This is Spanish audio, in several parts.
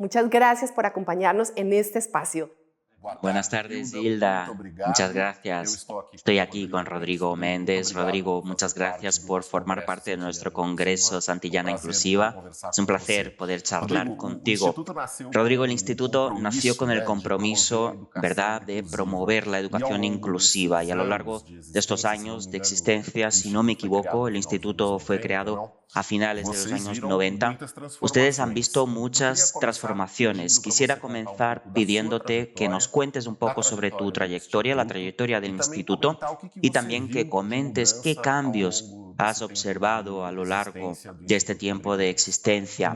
Muchas gracias por acompañarnos en este espacio. Buenas tardes, Hilda. Muchas gracias. Estoy aquí con Rodrigo Méndez. Rodrigo, muchas gracias por formar parte de nuestro Congreso Santillana Inclusiva. Es un placer poder charlar contigo. Rodrigo, el instituto nació con el compromiso, ¿verdad?, de promover la educación inclusiva y a lo largo de estos años de existencia, si no me equivoco, el instituto fue creado a finales de los años 90. Ustedes han visto muchas transformaciones. Quisiera comenzar pidiéndote que nos cuentes un poco sobre tu trayectoria, la trayectoria del instituto, y también que comentes qué cambios has observado a lo largo de este tiempo de existencia.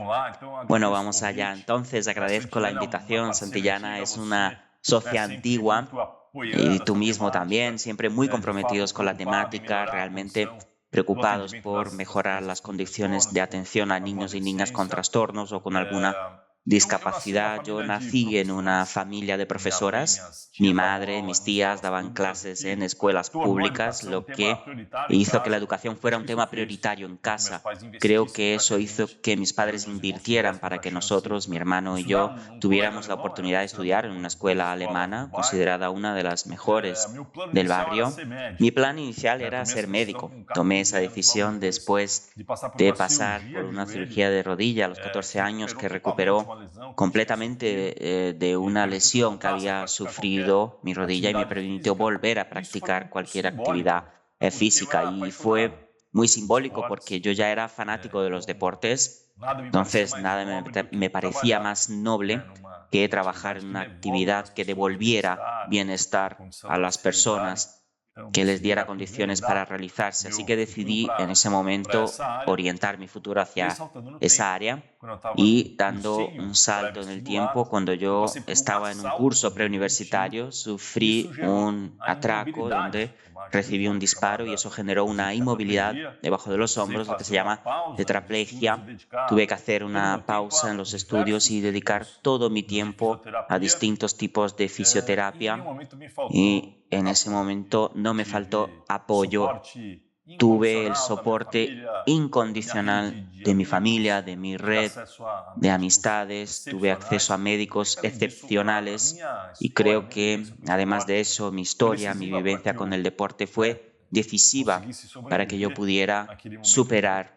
Bueno, vamos allá. Entonces, agradezco la invitación. Santillana es una socia antigua y tú mismo también, siempre muy comprometidos con la temática, realmente preocupados por mejorar las condiciones de atención a niños y niñas con trastornos o con alguna discapacidad. Yo nací en una familia de profesoras. Mi madre, mis tías daban clases en escuelas públicas, lo que hizo que la educación fuera un tema prioritario en casa. Creo que eso hizo que mis padres invirtieran para que nosotros, mi hermano y yo, tuviéramos la oportunidad de estudiar en una escuela alemana, considerada una de las mejores del barrio. Mi plan inicial era ser médico. Tomé esa decisión después de pasar por una cirugía de rodilla a los 14 años que recuperó completamente de una lesión que había sufrido mi rodilla y me permitió volver a practicar cualquier actividad física. Y fue muy simbólico porque yo ya era fanático de los deportes, entonces nada me parecía más noble que trabajar en una actividad que devolviera bienestar a las personas, que les diera condiciones para realizarse. Así que decidí en ese momento orientar mi futuro hacia esa área y dando un salto en el tiempo, cuando yo estaba en un curso preuniversitario, sufrí un atraco donde recibí un disparo y eso generó una inmovilidad debajo de los hombros, lo que se llama tetraplegia. Tuve que hacer una pausa en los estudios y dedicar todo mi tiempo a distintos tipos de fisioterapia y en ese momento no me faltó apoyo. Tuve el soporte incondicional de mi familia, de mi red de amistades, tuve acceso a médicos excepcionales y creo que, además de eso, mi historia, mi vivencia con el deporte fue decisiva para que yo pudiera superar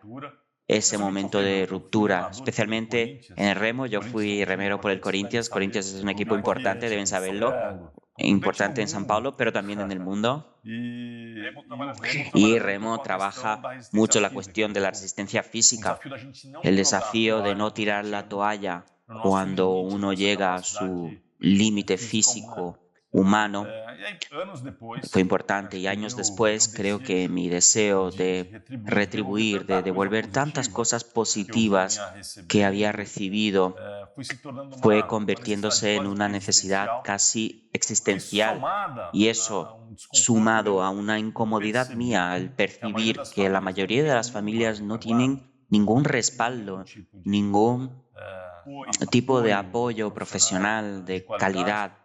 ese momento de ruptura, especialmente en el remo. Yo fui remero por el Corinthians. Corinthians es un equipo importante, deben saberlo, importante en São Paulo, pero también en el mundo. Y remo trabaja mucho la cuestión de la resistencia física, el desafío de no tirar la toalla cuando uno llega a su límite físico humano. Fue importante y años después creo que mi deseo de retribuir, de devolver tantas cosas positivas que había recibido, fue convirtiéndose en una necesidad casi existencial. Y eso, sumado a una incomodidad mía al percibir que la mayoría de las familias no tienen ningún respaldo, ningún tipo de apoyo profesional de calidad,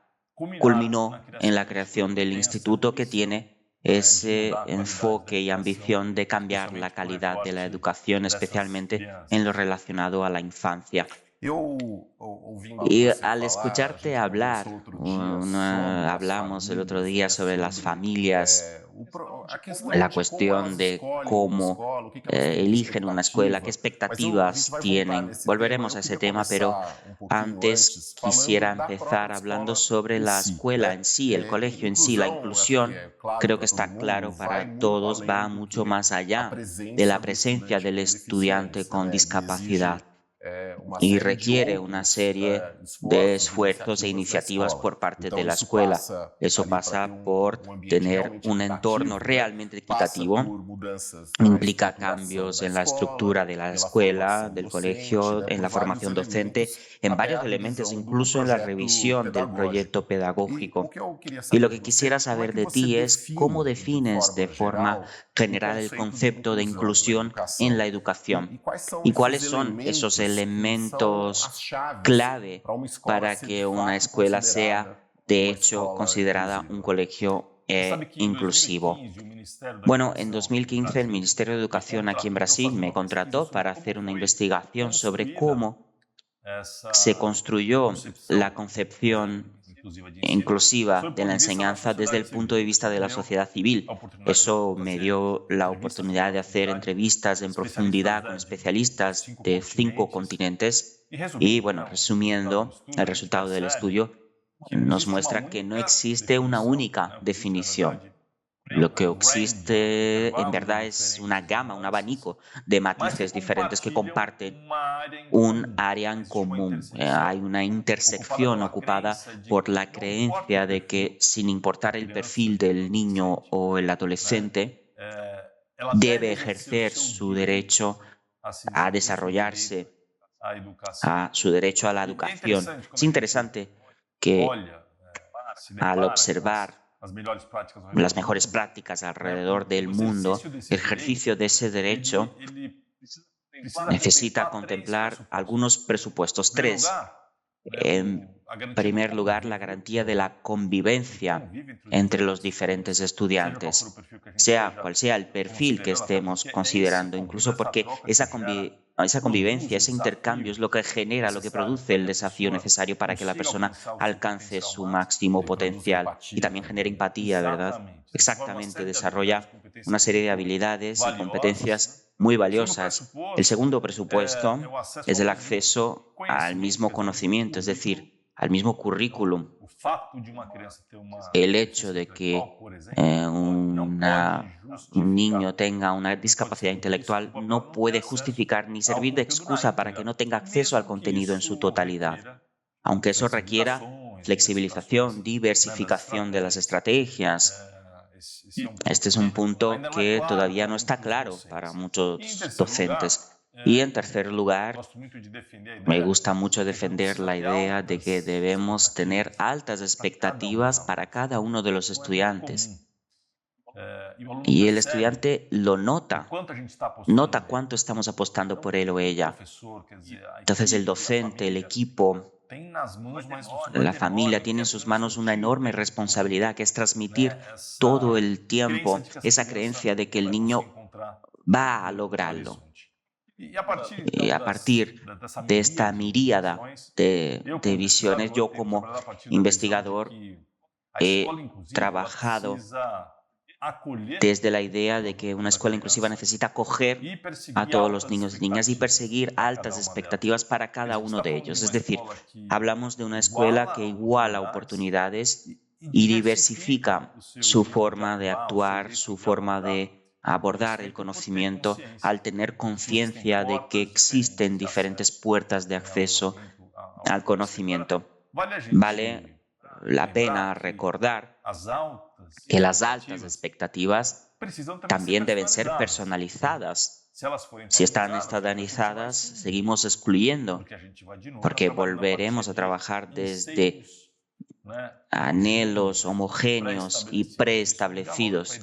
culminó en la creación del instituto, que tiene ese enfoque y ambición de cambiar la calidad de la educación, especialmente en lo relacionado a la infancia. Y al escucharte hablar, hablamos el otro día sobre las familias, la cuestión de cómo eligen una escuela, qué expectativas tienen. Volveremos a ese tema, pero antes quisiera empezar hablando sobre la escuela en sí, el colegio en sí. La inclusión, creo que está claro para todos, va mucho más allá de la presencia del estudiante con discapacidad y requiere una serie de esfuerzos e iniciativas por parte de la escuela. Eso pasa por tener un entorno realmente equitativo, implica cambios en la estructura de la escuela, del colegio, en la formación docente, en varios elementos, incluso en la revisión del proyecto pedagógico. Y lo que quisiera saber de ti es cómo defines de forma general el concepto de inclusión en la educación y cuáles son esos elementos clave para que una escuela sea, de hecho, considerada un colegio inclusivo. Bueno, en 2015 el Ministerio de Educación aquí en Brasil me contrató para hacer una investigación sobre cómo se construyó la concepción inclusiva de la enseñanza desde el punto de vista de la sociedad civil. Eso me dio la oportunidad de hacer entrevistas en profundidad con especialistas de 5 continentes y, bueno, resumiendo, el resultado del estudio nos muestra que no existe una única definición. Lo que existe en verdad es una gama, un abanico de matices diferentes que comparten un área en común. Hay una intersección ocupada por la creencia de que, sin importar el perfil del niño o el adolescente, debe ejercer su derecho a desarrollarse, a su derecho a la educación. Es interesante que al observar las mejores prácticas alrededor del mundo, el ejercicio de ese derecho necesita contemplar algunos presupuestos. 3. En primer lugar, la garantía de la convivencia entre los diferentes estudiantes, sea cual sea el perfil que estemos considerando, incluso porque esa convivencia, ese intercambio es lo que genera, lo que produce el desafío necesario para que la persona alcance su máximo potencial y también genera empatía, ¿verdad? Exactamente, desarrolla una serie de habilidades y competencias muy valiosas. El segundo presupuesto es el acceso al mismo conocimiento, es decir, al mismo currículum. El hecho de que un niño tenga una discapacidad intelectual no puede justificar ni servir de excusa para que no tenga acceso al contenido en su totalidad, aunque eso requiera flexibilización, diversificación de las estrategias. Este es un punto que todavía no está claro para muchos docentes. Y en tercer lugar, me gusta mucho defender la idea de que debemos tener altas expectativas para cada uno de los estudiantes. Y el estudiante lo nota cuánto estamos apostando por él o ella. Entonces el docente, el equipo, la familia tiene en sus manos una enorme responsabilidad, que es transmitir todo el tiempo esa creencia de que el niño va a lograrlo. Y a partir de esta miríada de visiones, yo como investigador he trabajado desde la idea de que una escuela inclusiva necesita acoger a todos los niños y niñas y perseguir altas expectativas para cada uno de ellos. Es decir, hablamos de una escuela que iguala oportunidades y diversifica su forma de actuar, su forma de abordar el conocimiento al tener conciencia de que existen diferentes puertas de acceso al conocimiento. Vale la pena recordar que las altas expectativas también deben ser personalizadas. Si están estandarizadas, seguimos excluyendo, porque volveremos a trabajar desde anhelos homogéneos y preestablecidos.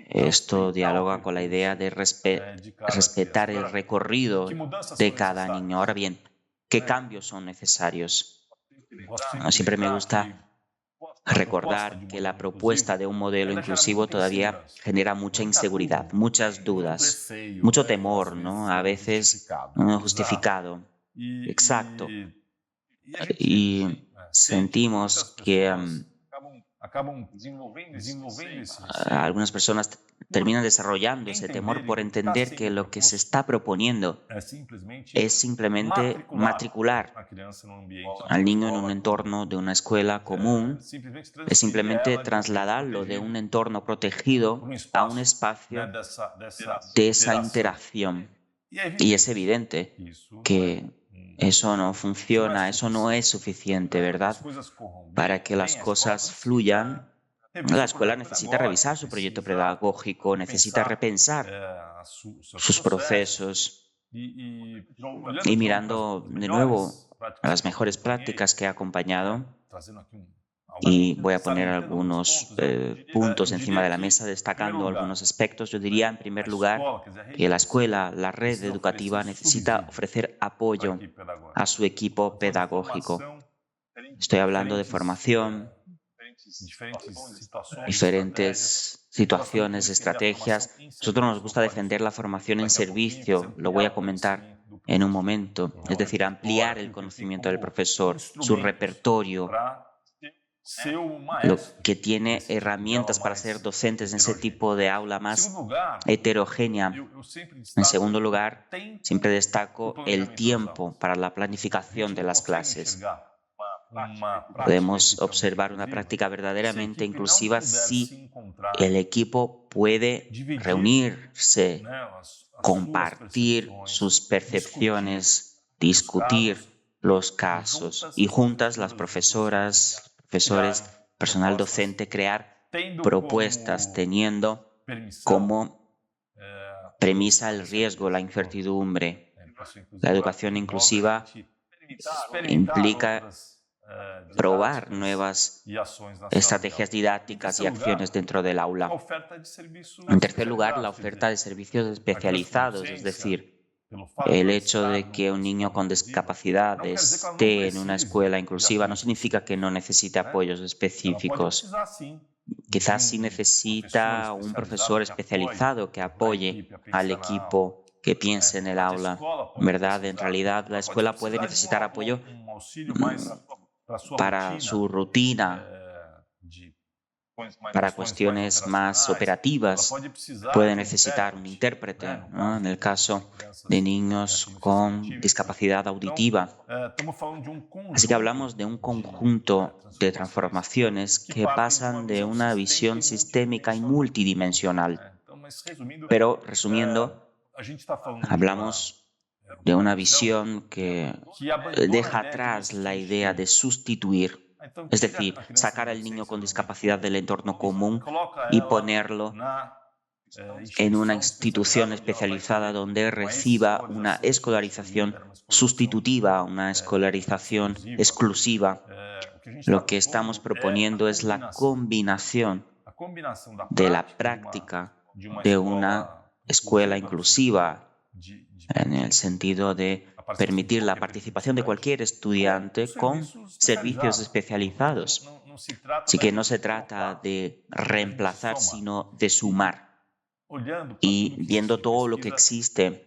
Esto dialoga con la idea de respetar el recorrido de cada niño. Ahora bien, ¿qué cambios son necesarios? Siempre me gusta recordar que la propuesta de un modelo inclusivo todavía genera mucha inseguridad, muchas dudas, mucho temor, ¿no? A veces no justificado. Exacto. Y sentimos que algunas personas terminan desarrollando ese temor por entender que lo que se está proponiendo es simplemente matricular al niño en un entorno de una escuela común, es simplemente trasladarlo de un entorno protegido a un espacio de esa interacción. Y es evidente que eso no funciona, eso no es suficiente, ¿verdad? Para que las cosas fluyan, la escuela necesita revisar su proyecto pedagógico, necesita repensar sus procesos y mirando de nuevo a las mejores prácticas que ha acompañado. Y voy a poner algunos puntos encima de la mesa, destacando algunos aspectos. Yo diría, en primer lugar, que la escuela, la red educativa, necesita ofrecer apoyo a su equipo pedagógico. Estoy hablando de formación, diferentes situaciones, estrategias. Nosotros nos gusta defender la formación en servicio, lo voy a comentar en un momento, es decir, ampliar el conocimiento del profesor, su repertorio, que tiene herramientas para ser docentes en ese tipo de aula más heterogénea. En segundo lugar, siempre destaco el tiempo para la planificación de las clases. Podemos observar una práctica verdaderamente inclusiva si el equipo puede reunirse, compartir sus percepciones, discutir los casos y juntas las profesoras, profesores, personal docente, crear propuestas teniendo como premisa el riesgo, la incertidumbre. La educación inclusiva implica probar nuevas estrategias didácticas y acciones dentro del aula. En tercer lugar, la oferta de servicios especializados, es decir, el hecho de que un niño con discapacidad esté en una escuela inclusiva no significa que no necesite apoyos específicos. Quizás sí necesita un profesor especializado que apoye al equipo que piense en el aula. ¿Verdad? En realidad, la escuela puede necesitar apoyo para su rutina, para cuestiones más operativas. Puede necesitar un intérprete, ¿no? En el caso de niños con discapacidad auditiva. Así que hablamos de un conjunto de transformaciones que pasan de una visión sistémica y multidimensional. Pero, resumiendo, hablamos de una visión que deja atrás la idea de sustituir, es decir, sacar al niño con discapacidad del entorno común y ponerlo en una institución especializada donde reciba una escolarización sustitutiva, una escolarización exclusiva. Lo que estamos proponiendo es la combinación de la práctica de una escuela inclusiva, en el sentido de permitir la participación de cualquier estudiante con servicios especializados. Así que no se trata de reemplazar, sino de sumar. Y viendo todo lo que existe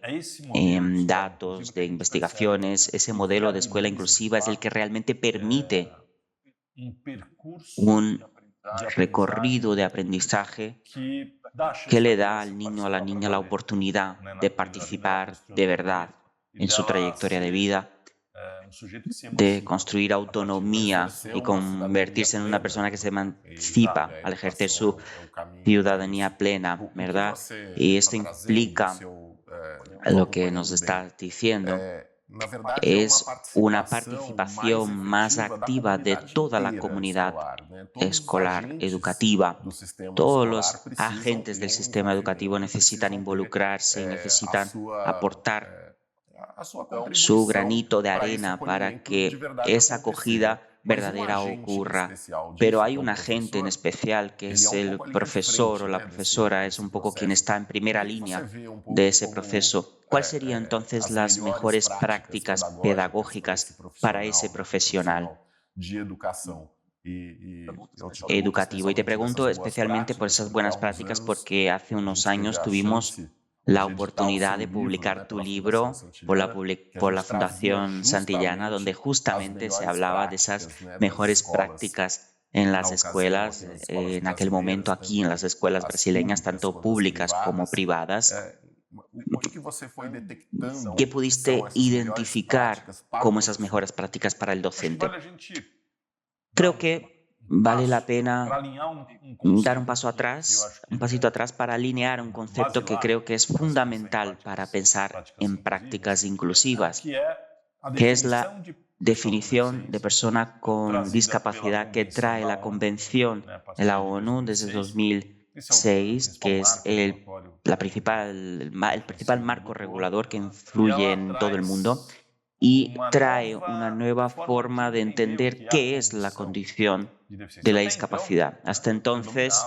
en datos de investigaciones, ese modelo de escuela inclusiva es el que realmente permite un recorrido de aprendizaje que le da al niño o a la niña la oportunidad de participar de verdad en su trayectoria de vida, de construir autonomía y convertirse en una persona que se emancipa al ejercer su ciudadanía plena, ¿verdad? Y esto implica lo que nos está diciendo. Es una participación más activa de toda la comunidad escolar, educativa. Todos los agentes del sistema educativo necesitan involucrarse y necesitan aportar su granito de arena para que esa acogida verdadera ocurra. Pero hay un agente en especial que es el profesor o la profesora, es un poco quien está en primera línea de ese proceso. ¿Cuáles serían entonces las mejores prácticas pedagógicas para ese profesional educativo? Y te pregunto especialmente por esas buenas prácticas porque hace unos años tuvimos la oportunidad de publicar tu libro por la Fundación Santillana, donde justamente se hablaba de esas mejores prácticas en las escuelas, en aquel momento aquí en las escuelas brasileñas, tanto públicas como privadas. ¿Qué pudiste identificar como esas mejores prácticas para el docente? Creo que vale la pena dar un pasito atrás para alinear un concepto que creo que es fundamental para pensar en prácticas inclusivas, que es la definición de persona con discapacidad que trae la Convención de la ONU desde 2006, que es el principal marco regulador que influye en todo el mundo y trae una nueva forma de entender qué es la condición de la discapacidad. Hasta entonces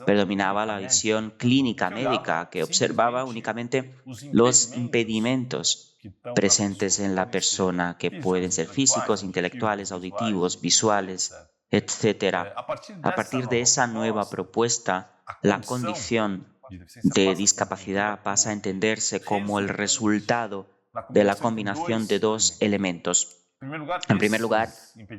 predominaba la visión clínica médica que observaba únicamente los impedimentos presentes en la persona, que pueden ser físicos, intelectuales, auditivos, visuales, etc. A partir de esa nueva propuesta, la condición de discapacidad pasa a entenderse como el resultado de la combinación de dos elementos. En primer lugar,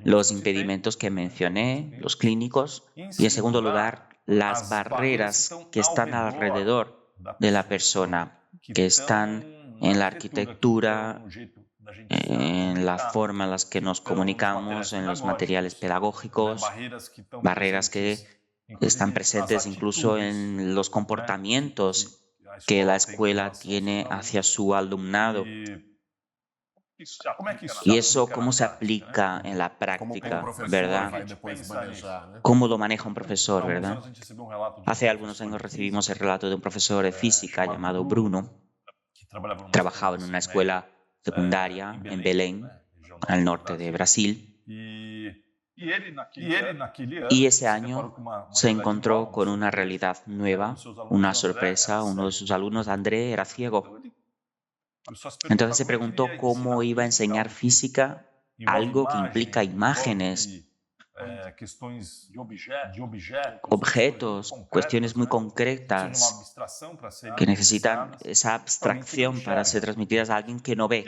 los impedimentos que mencioné, los clínicos, y en segundo lugar, las barreras que están alrededor de la persona, que están en la arquitectura, en la forma en la que nos comunicamos, en los materiales pedagógicos, barreras que están presentes incluso en los comportamientos que la escuela tiene hacia su alumnado. ¿Y eso cómo se aplica en la práctica, verdad? ¿Cómo lo maneja un profesor, verdad? Hace algunos años recibimos el relato de un profesor de física llamado Bruno. Trabajaba en una escuela secundaria en Belém, al norte de Brasil. Y ese año se encontró con una realidad nueva, una sorpresa. Uno de sus alumnos, André, era ciego. Entonces se preguntó cómo iba a enseñar física, algo que implica imágenes, objetos, cuestiones muy concretas que necesitan esa abstracción para ser transmitidas a alguien que no ve.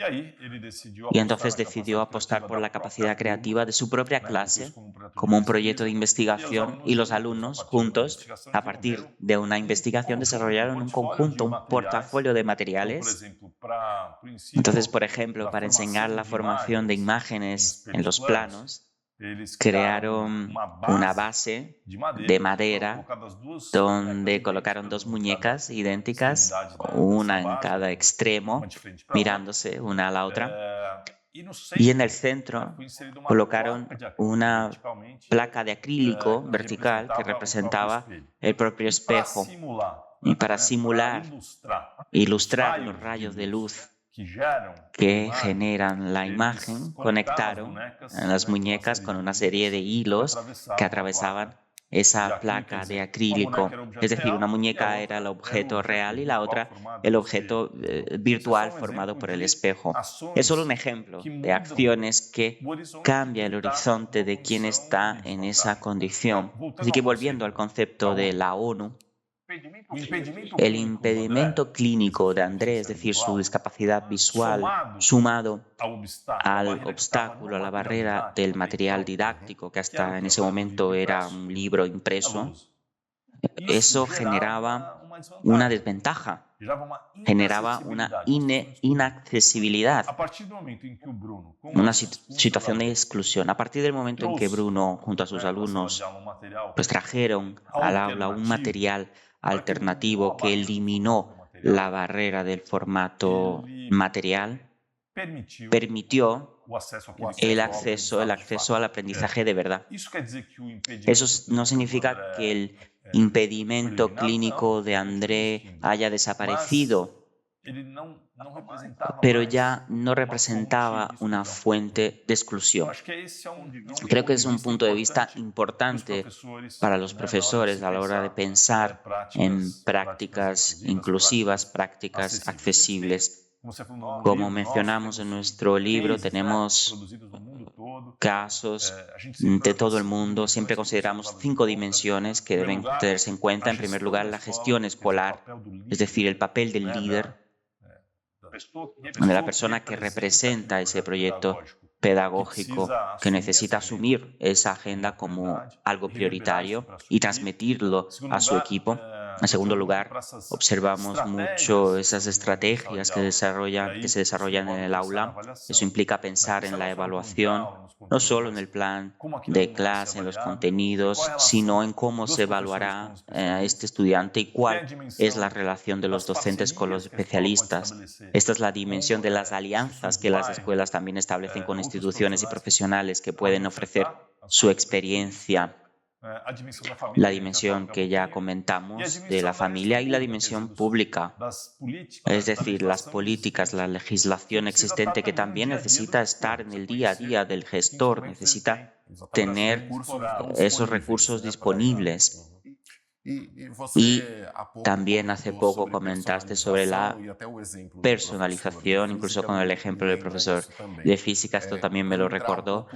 Y entonces decidió apostar por la capacidad creativa de su propia clase como un proyecto de investigación, y los alumnos juntos, a partir de una investigación, desarrollaron un conjunto, un portafolio de materiales. Entonces, por ejemplo, para enseñar la formación de imágenes en los planos, crearon una base de madera donde colocaron dos muñecas idénticas, una en cada extremo, mirándose una a la otra. Y en el centro colocaron una placa de acrílico vertical que representaba el propio espejo. Y para simular, ilustrar los rayos de luz que generan la imagen, conectaron las muñecas con una serie de hilos que atravesaban esa placa de acrílico. Es decir, una muñeca era el objeto real y la otra el objeto virtual formado por el espejo. Es solo un ejemplo de acciones que cambia el horizonte de quien está en esa condición. Así que volviendo al concepto de la ONU, el impedimento clínico de André, es decir, su discapacidad visual, sumado al obstáculo, a la barrera del material didáctico, que hasta en ese momento era un libro impreso, eso generaba una desventaja, generaba una inaccesibilidad, una situación de exclusión. A partir del momento en que Bruno, junto a sus alumnos, pues trajeron al aula un material alternativo que eliminó la barrera del formato material, permitió el acceso al aprendizaje de verdad. Eso no significa que el impedimento clínico de André haya desaparecido, pero ya no representaba una fuente de exclusión. Creo que es un punto de vista importante para los profesores a la hora de pensar en prácticas inclusivas, prácticas accesibles. Como mencionamos en nuestro libro, tenemos casos de todo el mundo. Siempre consideramos 5 dimensiones que deben tenerse en cuenta. En primer lugar, la gestión escolar, es decir, el papel del líder, de la persona que representa ese proyecto pedagógico, que necesita asumir esa agenda como algo prioritario y transmitirlo a su equipo. En segundo lugar, observamos mucho esas estrategias que se desarrollan en el aula. Eso implica pensar en la evaluación, no solo en el plan de clase, en los contenidos, sino en cómo se evaluará a este estudiante y cuál es la relación de los docentes con los especialistas. Esta es la dimensión de las alianzas que las escuelas también establecen con instituciones y profesionales que pueden ofrecer su experiencia. La dimensión que ya comentamos de la familia y la dimensión pública, es decir, las políticas, la legislación existente que también necesita estar en el día a día del gestor, necesita tener esos recursos disponibles. Y también hace poco comentaste sobre la personalización, incluso con el ejemplo del profesor de física, esto también me lo recordó,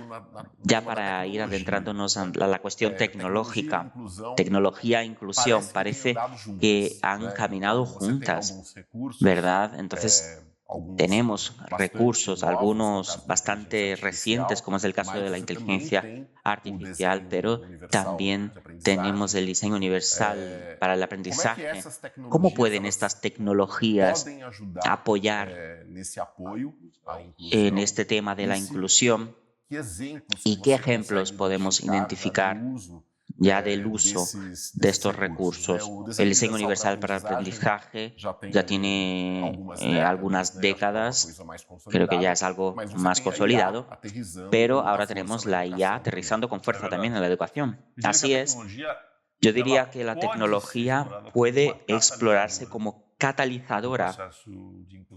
ya para ir adentrándonos a la cuestión tecnológica. Tecnología e inclusión parece que han caminado juntas, ¿verdad? Entonces, tenemos recursos, algunos bastante recientes, como es el caso de la inteligencia artificial, pero también tenemos el diseño universal para el aprendizaje. ¿Cómo pueden estas tecnologías apoyar en este tema de la inclusión? ¿Y qué ejemplos podemos identificar ya del uso de estos recursos? El diseño universal para el aprendizaje ya tiene algunas décadas, creo que ya es algo más consolidado, pero ahora tenemos la IA aterrizando con fuerza también en la educación. Así es, yo diría que la tecnología puede explorarse como catalizadora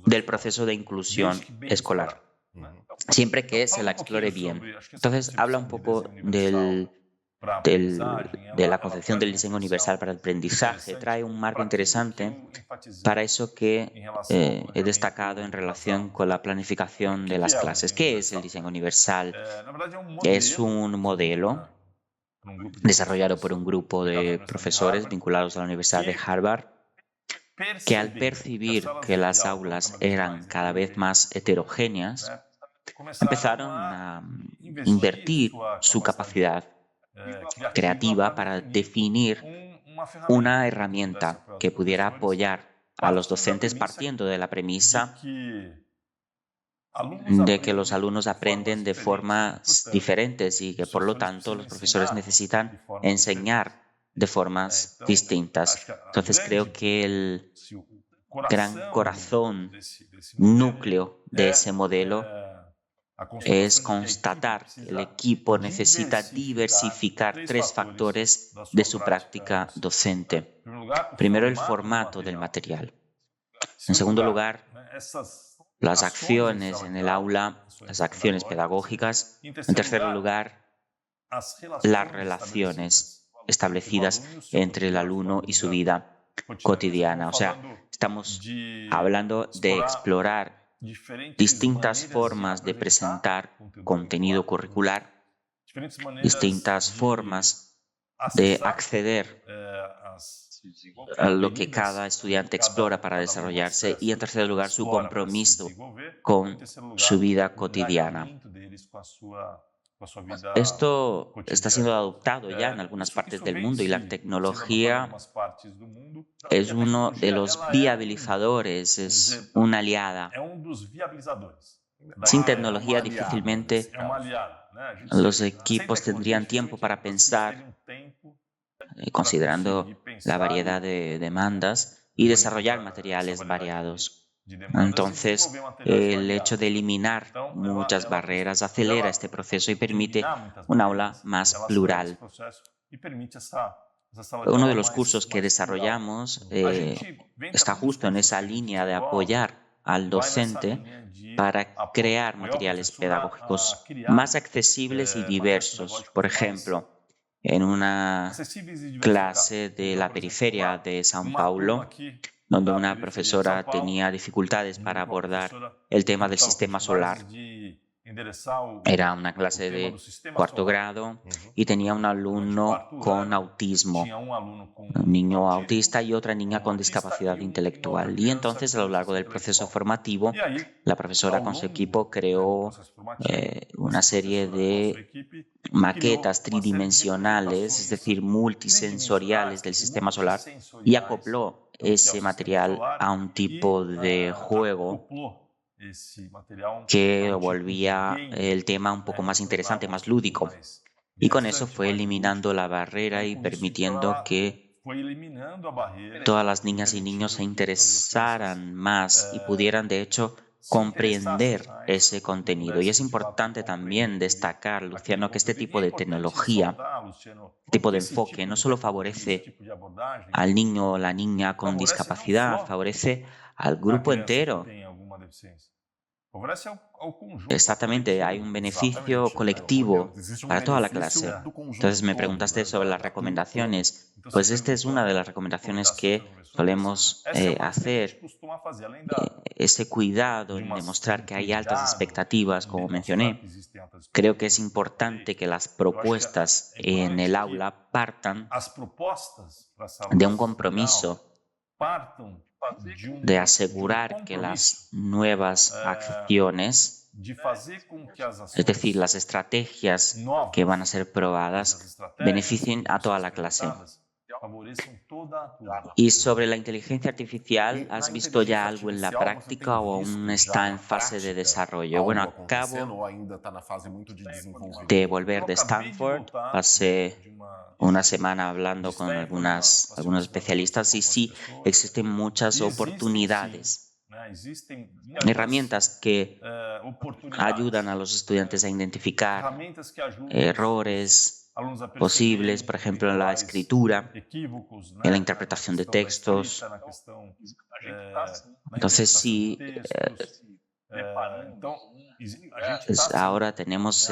del proceso de inclusión escolar, siempre que se la explore bien. Entonces, habla un poco de la concepción del diseño universal para el aprendizaje. Trae un marco interesante para eso que he destacado en relación con la planificación de las clases. ¿Qué es el diseño universal? Es un modelo desarrollado por un grupo de profesores vinculados a la Universidad de Harvard, que al percibir que las aulas eran cada vez más heterogéneas, empezaron a invertir su capacidad creativa para definir una herramienta que pudiera apoyar a los docentes partiendo de la premisa de que los alumnos aprenden de formas diferentes y que por lo tanto los profesores necesitan enseñar de formas distintas. Entonces creo que el gran corazón, núcleo de ese modelo es constatar que el equipo necesita diversificar tres factores de su práctica docente. Primero, el formato del material. En segundo lugar, las acciones en el aula, las acciones pedagógicas. En tercer lugar, las relaciones establecidas entre el alumno y su vida cotidiana. O sea, estamos hablando de explorar distintas formas de presentar contenido curricular, distintas formas de acceder a lo que cada estudiante explora para desarrollarse y, en tercer lugar, su compromiso con su vida cotidiana. Esto está siendo adoptado ya en algunas partes del mundo y la tecnología es uno de los viabilizadores, es una aliada. Sin tecnología difícilmente los equipos tendrían tiempo para pensar, considerando la variedad de demandas, y desarrollar materiales variados. Entonces, el hecho de eliminar muchas barreras acelera este proceso y permite un aula más plural. Uno de los cursos que desarrollamos está justo en esa línea de apoyar al docente para crear materiales pedagógicos más accesibles y diversos. Por ejemplo, en una clase de la periferia de São Paulo, donde una profesora tenía dificultades para abordar el tema del sistema solar. Era una clase de cuarto grado y tenía un alumno con autismo, un niño autista y otra niña con discapacidad intelectual. Y entonces, a lo largo del proceso formativo, la profesora con su equipo creó una serie de maquetas tridimensionales, es decir, multisensoriales del sistema solar, y acopló ese material a un tipo de juego que volvía el tema un poco más interesante, más lúdico. Y con eso fue eliminando la barrera y permitiendo que todas las niñas y niños se interesaran más y pudieran, de hecho, comprender ese contenido. Y es importante también destacar, Luciano, que este tipo de tecnología, tipo de enfoque, no solo favorece al niño o la niña con discapacidad, favorece al grupo entero. Exactamente, hay un beneficio colectivo para toda la clase. Entonces me preguntaste sobre las recomendaciones. Pues esta es una de las recomendaciones que solemos hacer. Ese cuidado en demostrar que hay altas expectativas, como mencioné. Creo que es importante que las propuestas en el aula partan de un compromiso de asegurar que las nuevas acciones, es decir, las estrategias que van a ser probadas, beneficien a toda la clase. Y sobre la inteligencia artificial, ¿has visto ya algo en la práctica o aún está en fase de desarrollo? Bueno, acabo de volver de Stanford, pasé una semana hablando con algunos especialistas y sí, existen muchas oportunidades, herramientas que ayudan a los estudiantes a identificar errores posibles, por ejemplo, en la escritura, en la interpretación de textos. Entonces, sí, ahora tenemos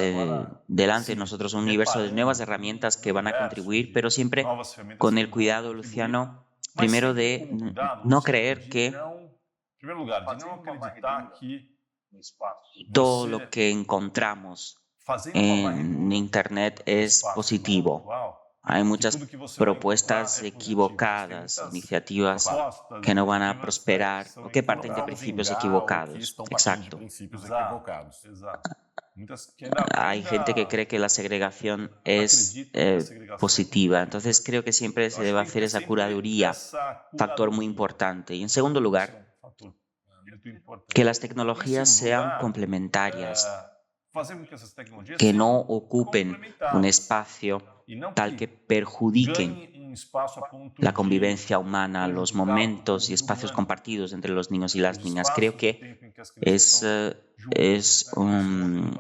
delante de nosotros un universo de nuevas herramientas que van a contribuir, pero siempre con el cuidado, Luciano, primero de no creer que todo lo que encontramos en Internet es positivo. Hay muchas propuestas equivocadas, iniciativas que no van a prosperar o que parten de principios equivocados. Exacto. Hay gente que cree que la segregación es positiva. Entonces creo que siempre se debe hacer esa curaduría, factor muy importante. Y en segundo lugar, que las tecnologías sean complementarias, que no ocupen un espacio tal que perjudiquen la convivencia humana, los momentos y espacios compartidos entre los niños y las niñas. Creo que es un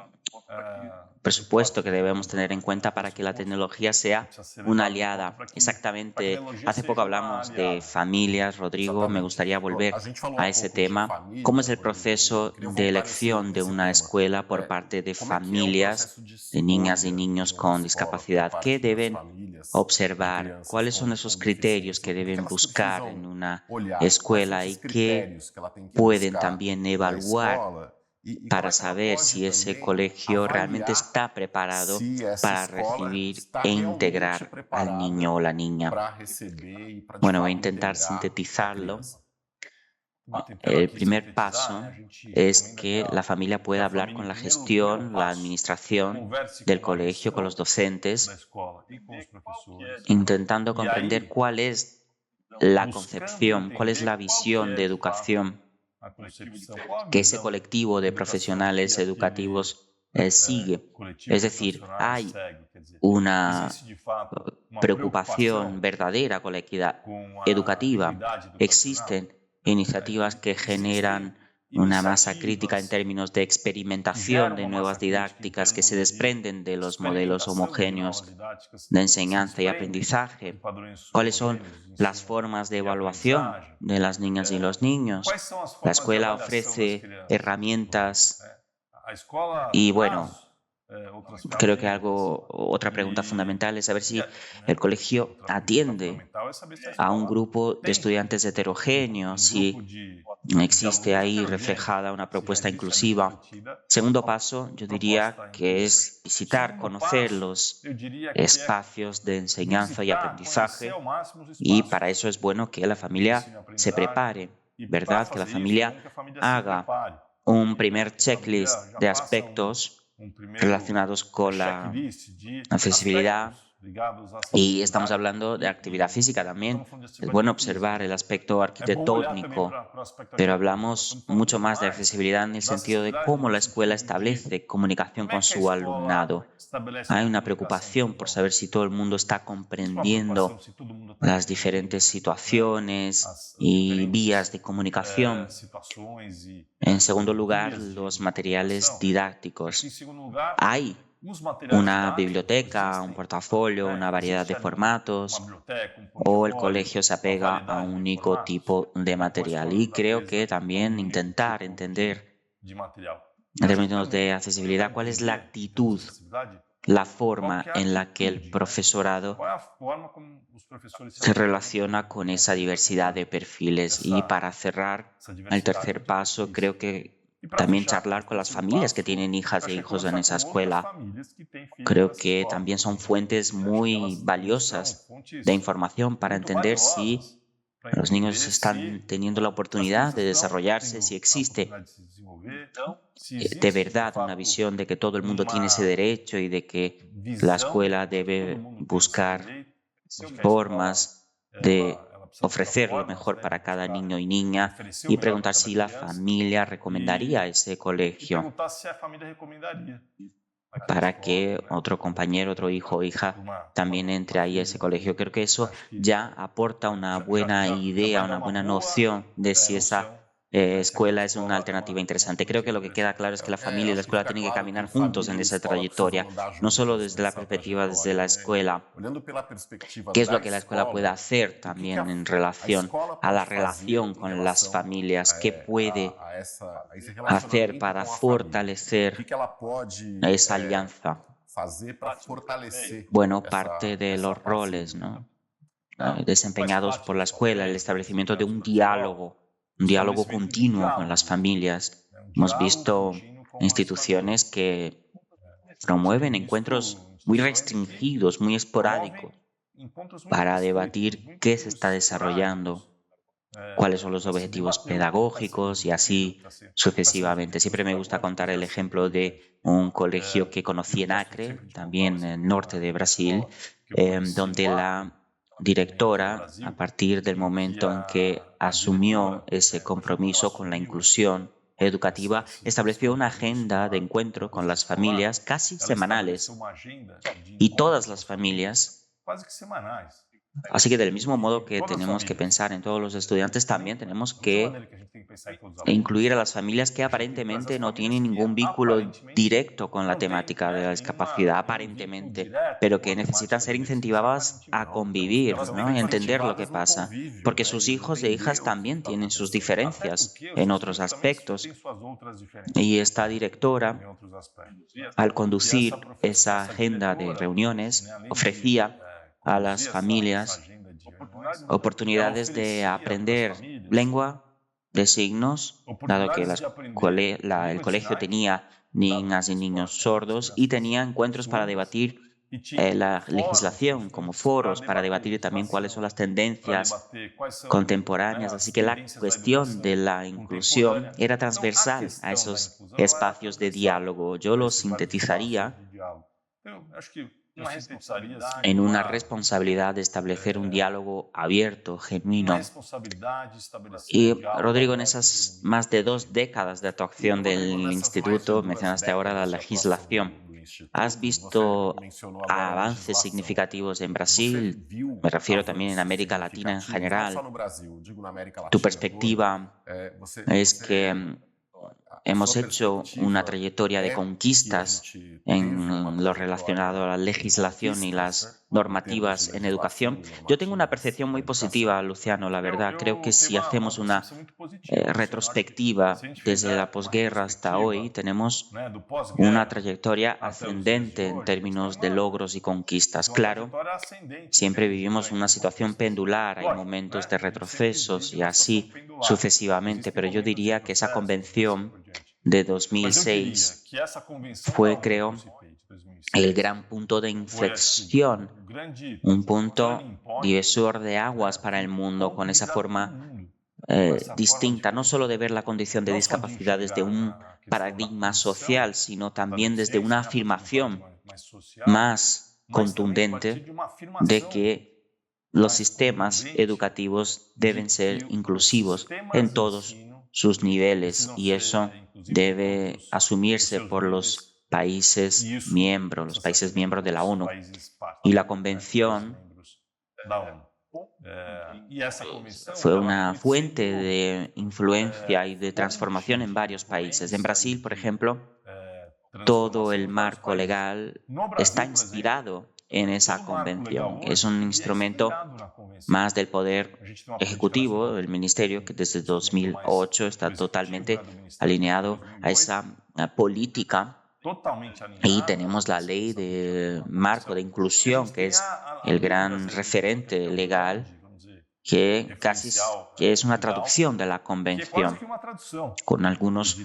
presupuesto que debemos tener en cuenta para que la tecnología sea una aliada. Exactamente, hace poco hablamos de familias, Rodrigo, me gustaría volver a ese tema. ¿Cómo es el proceso de elección de una escuela por parte de familias, de niñas y niños con discapacidad? ¿Qué deben observar? ¿Cuáles son esos criterios que deben buscar en una escuela y qué pueden también evaluar para saber si ese colegio realmente está preparado para recibir e integrar al niño o la niña? Bueno, voy a intentar sintetizarlo. El primer paso es que la familia pueda hablar con la gestión, la administración del colegio, con los docentes, intentando comprender cuál es la concepción, cuál es la visión de educación que ese colectivo de profesionales educativos sigue. Es decir, hay una preocupación verdadera con la equidad educativa. Existen iniciativas que generan una masa crítica en términos de experimentación de nuevas didácticas que se desprenden de los modelos homogéneos de enseñanza y aprendizaje. ¿Cuáles son las formas de evaluación de las niñas y los niños? La escuela ofrece herramientas y, bueno, creo que otra pregunta fundamental es saber si el colegio atiende a un grupo de estudiantes heterogéneos, si existe ahí reflejada una propuesta inclusiva. Segundo paso, yo diría que es visitar, conocer los espacios de enseñanza y aprendizaje, y para eso es bueno que la familia se prepare, ¿verdad? Que la familia haga un primer checklist de aspectos relacionados con la accesibilidad, y estamos hablando de actividad física también. Es bueno observar el aspecto arquitectónico, pero hablamos mucho más de accesibilidad en el sentido de cómo la escuela establece comunicación con su alumnado. Hay una preocupación por saber si todo el mundo está comprendiendo las diferentes situaciones y vías de comunicación. En segundo lugar, los materiales didácticos. Hay una biblioteca, un portafolio, una variedad de formatos, o el colegio se apega a un único tipo de material. Y creo que también intentar entender, en términos de accesibilidad, cuál es la actitud, la forma en la que el profesorado se relaciona con esa diversidad de perfiles. Y para cerrar, el tercer paso, creo que también charlar con las familias que tienen hijas e hijos en esa escuela. Creo que también son fuentes muy valiosas de información para entender si Los niños están teniendo la oportunidad de desarrollarse si existe de verdad una visión de que todo el mundo tiene ese derecho y de que la escuela debe buscar formas de ofrecer lo mejor para cada niño y niña y preguntar si la familia recomendaría ese colegio para que otro compañero, otro hijo o hija también entre ahí a ese colegio. Creo que eso ya aporta una buena idea, una buena noción de si esa escuela es una alternativa interesante. Creo que lo que queda claro es que la familia y la escuela tienen que caminar juntos en esa trayectoria, no solo desde la perspectiva desde la escuela, qué es lo que la escuela puede hacer también en relación a la relación con las familias, qué puede hacer para fortalecer esa alianza. Bueno, parte de los roles, ¿no? Desempeñados por la escuela, el establecimiento de un diálogo continuo con las familias. Hemos visto instituciones que promueven encuentros muy restringidos, muy esporádicos, para debatir qué se está desarrollando, cuáles son los objetivos pedagógicos y así sucesivamente. Siempre me gusta contar el ejemplo de un colegio que conocí en Acre, también en el norte de Brasil, donde la directora, a partir del momento en que asumió ese compromiso con la inclusión educativa, estableció una agenda de encuentro con las familias casi semanales y todas las familias. Así que del mismo modo que tenemos que pensar en todos los estudiantes, también tenemos que incluir a las familias que aparentemente no tienen ningún vínculo directo con la temática de la discapacidad, aparentemente, pero que necesitan ser incentivadas a convivir, ¿no? Y entender lo que pasa, porque sus hijos e hijas también tienen sus diferencias en otros aspectos. Y esta directora, al conducir esa agenda de reuniones, ofrecía a las familias oportunidades de aprender lengua de signos, dado que el colegio tenía niñas y niños sordos y tenía encuentros para debatir la legislación, como foros para debatir también cuáles son las tendencias contemporáneas. Así que la cuestión de la inclusión era transversal a esos espacios de diálogo. Yo lo sintetizaría en una responsabilidad de establecer un diálogo abierto, genuino. Y Rodrigo, en esas más de 2 décadas de actuación del instituto, mencionaste ahora la legislación. ¿Has visto avances significativos en Brasil? Me refiero también en América Latina en general. ¿Tu perspectiva es que hemos hecho una trayectoria de conquistas en lo relacionado a la legislación y las normativas en educación? Yo tengo una percepción muy positiva, Luciano, la verdad. Creo que si hacemos una retrospectiva desde la posguerra hasta hoy, tenemos una trayectoria ascendente en términos de logros y conquistas. Claro, siempre vivimos una situación pendular, hay momentos de retrocesos y así sucesivamente, pero yo diría que esa convención de 2006 fue, creo, el gran punto de inflexión, un punto divisor de aguas para el mundo, con esa forma distinta, no solo de ver la condición de discapacidad desde un paradigma social, sino también desde una afirmación más contundente de que los sistemas educativos deben ser inclusivos en todos sus niveles, y eso debe asumirse por los países miembros de la ONU. Y la Convención fue una fuente de influencia y de transformación en varios países. En Brasil, por ejemplo, todo el marco legal está inspirado en esa convención. Es un instrumento más del poder ejecutivo, del ministerio, que desde 2008 está totalmente alineado a esa política. Y tenemos la ley de marco de inclusión, que es el gran referente legal, que es una traducción de la convención, con algunos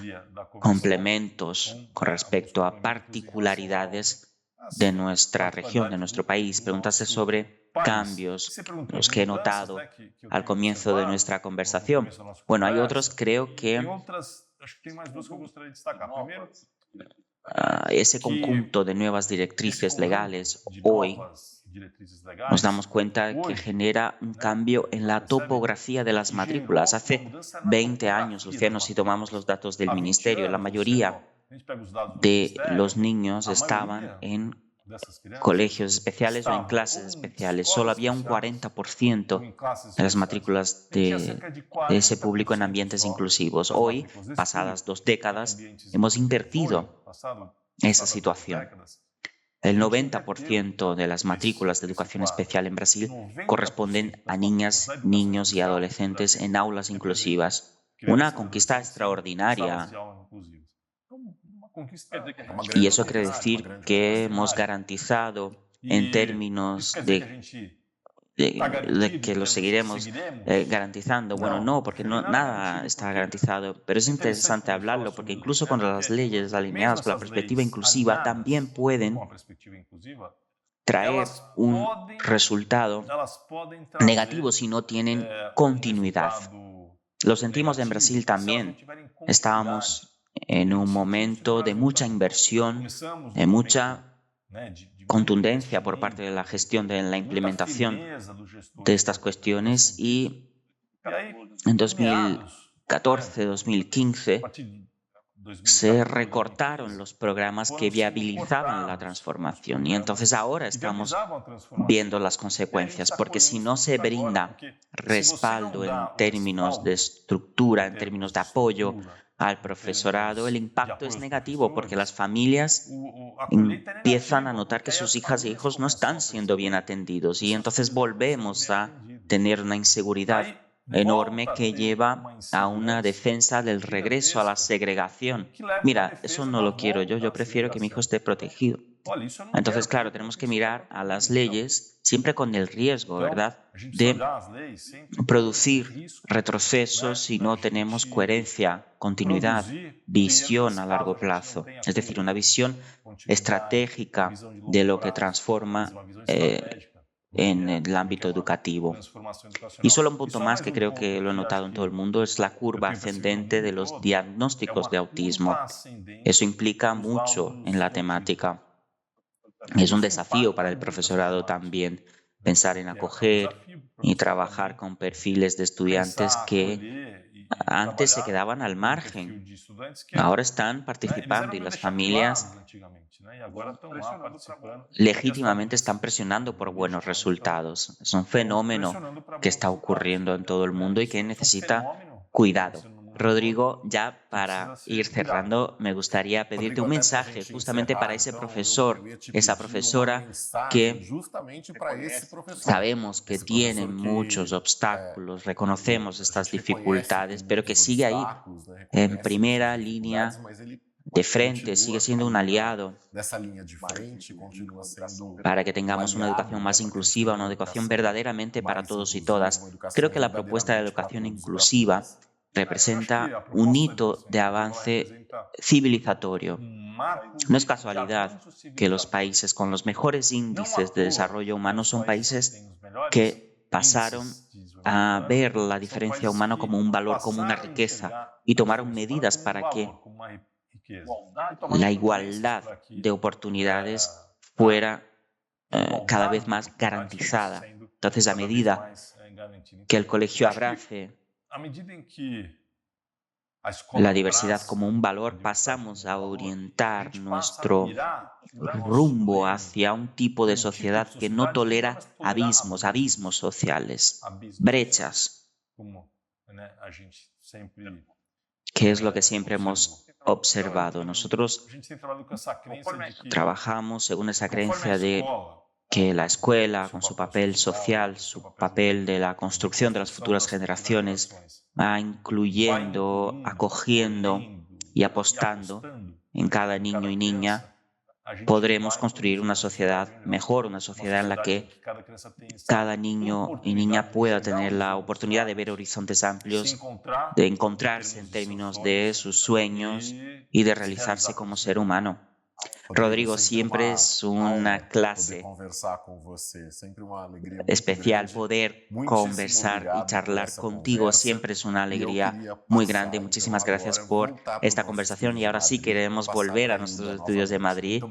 complementos con respecto a particularidades de nuestra región, de nuestro país. Preguntaste sobre cambios, los que he notado al comienzo de nuestra conversación. Bueno, hay otros, creo que ese conjunto de nuevas directrices legales hoy nos damos cuenta que genera un cambio en la topografía de las matrículas. Hace 20 años, Luciano, si tomamos los datos del ministerio, la mayoría de los niños estaban en colegios especiales o en clases especiales. Solo había un 40% de las matrículas de ese público en ambientes inclusivos. Hoy, pasadas 2 décadas, hemos invertido esa situación. El 90% de las matrículas de educación especial en Brasil corresponden a niñas, niños y adolescentes en aulas inclusivas. Una conquista extraordinaria. Y eso quiere decir que hemos garantizado en términos de que lo seguiremos garantizando. Bueno, no, porque nada está garantizado, pero es interesante hablarlo porque incluso con las leyes alineadas con la perspectiva inclusiva también pueden traer un resultado negativo si no tienen continuidad. Lo sentimos en Brasil también. Estábamos en un momento de mucha inversión, de mucha contundencia por parte de la gestión de la implementación de estas cuestiones y en 2014-2015 se recortaron los programas que viabilizaban la transformación y entonces ahora estamos viendo las consecuencias, porque si no se brinda respaldo en términos de estructura, en términos de apoyo al profesorado, el impacto es negativo porque las familias empiezan a notar que sus hijas e hijos no están siendo bien atendidos y entonces volvemos a tener una inseguridad enorme que lleva a una defensa del regreso a la segregación. Mira, eso no lo quiero yo prefiero que mi hijo esté protegido. Entonces, claro, tenemos que mirar a las leyes siempre con el riesgo, ¿verdad?, de producir retrocesos si no tenemos coherencia, continuidad, visión a largo plazo. Es decir, una visión estratégica de lo que transforma en el ámbito educativo. Y solo un punto más que creo que lo he notado en todo el mundo es la curva ascendente de los diagnósticos de autismo. Eso implica mucho en la temática. Es un desafío para el profesorado también pensar en acoger y trabajar con perfiles de estudiantes que antes se quedaban al margen. Ahora están participando y las familias legítimamente están presionando por buenos resultados. Es un fenómeno que está ocurriendo en todo el mundo y que necesita cuidado. Rodrigo, ya para ir cerrando, me gustaría pedirte un mensaje justamente para ese profesor, esa profesora que sabemos que tiene muchos obstáculos, reconocemos estas dificultades, pero que sigue ahí en primera línea de frente, sigue siendo un aliado para que tengamos una educación más inclusiva, una educación verdaderamente para todos y todas. Creo que la propuesta de educación inclusiva representa un hito de avance civilizatorio. No es casualidad que los países con los mejores índices de desarrollo humano son países que pasaron a ver la diferencia humana como un valor, como una riqueza, y tomaron medidas para que la igualdad de oportunidades fuera cada vez más garantizada. Entonces, a medida que el colegio abrace la diversidad como un valor, pasamos a orientar nuestro rumbo hacia un tipo de sociedad que no tolera abismos sociales, brechas, que es lo que siempre hemos observado. Nosotros trabajamos según esa creencia de que la escuela, con su papel social, su papel de la construcción de las futuras generaciones, va incluyendo, acogiendo y apostando en cada niño y niña, podremos construir una sociedad mejor, una sociedad en la que cada niño y niña pueda tener la oportunidad de ver horizontes amplios, de encontrarse en términos de sus sueños y de realizarse como ser humano. Rodrigo, siempre es una clase especial poder conversar y charlar contigo. Siempre es una alegría muy grande. Muchísimas gracias por esta conversación y ahora sí queremos volver a nuestros estudios de Madrid.